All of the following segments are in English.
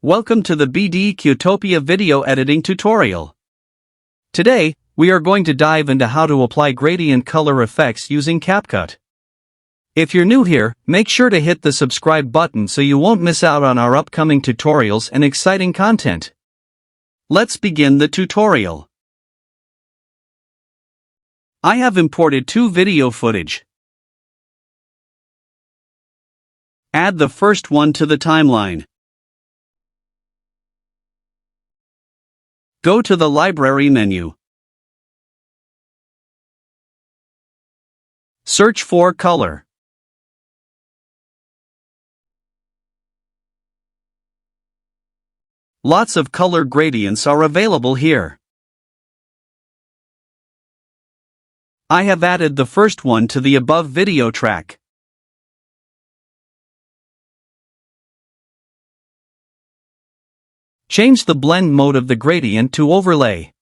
Welcome to the BDQtopia video editing tutorial. Today, we are going to dive into how to apply gradient color effects using CapCut. If you're new here, make sure to hit the subscribe button so you won't miss out on our upcoming tutorials and exciting content. Let's begin the tutorial. I have imported two video footage. Add the first one to the timeline. Go to the Library menu. Search for color. Lots of color gradients are available here. I have added the first one to the above video track. Change the blend mode of the gradient to overlay.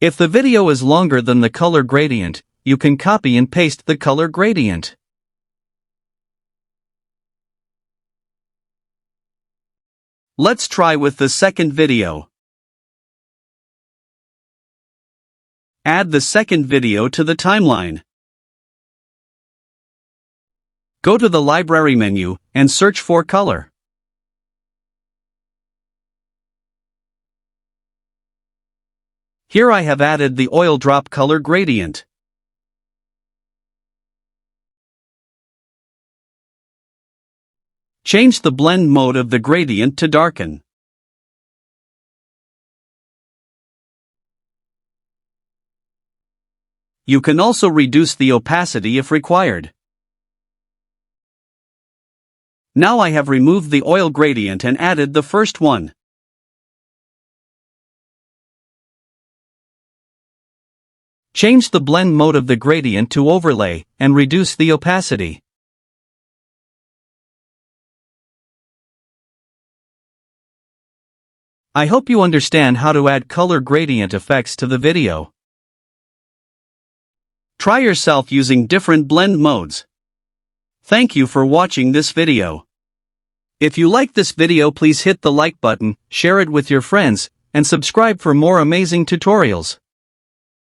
If the video is longer than the color gradient, you can copy and paste the color gradient. Let's try with the second video. Add the second video to the timeline. Go to the Library menu and search for color. Here I have added the oil drop color gradient. Change the blend mode of the gradient to darken. You can also reduce the opacity if required. Now I have removed the oil gradient and added the first one. Change the blend mode of the gradient to overlay and reduce the opacity. I hope you understand how to add color gradient effects to the video. Try yourself using different blend modes. Thank you for watching this video. If you like this video, please hit the like button, share it with your friends, and subscribe for more amazing tutorials.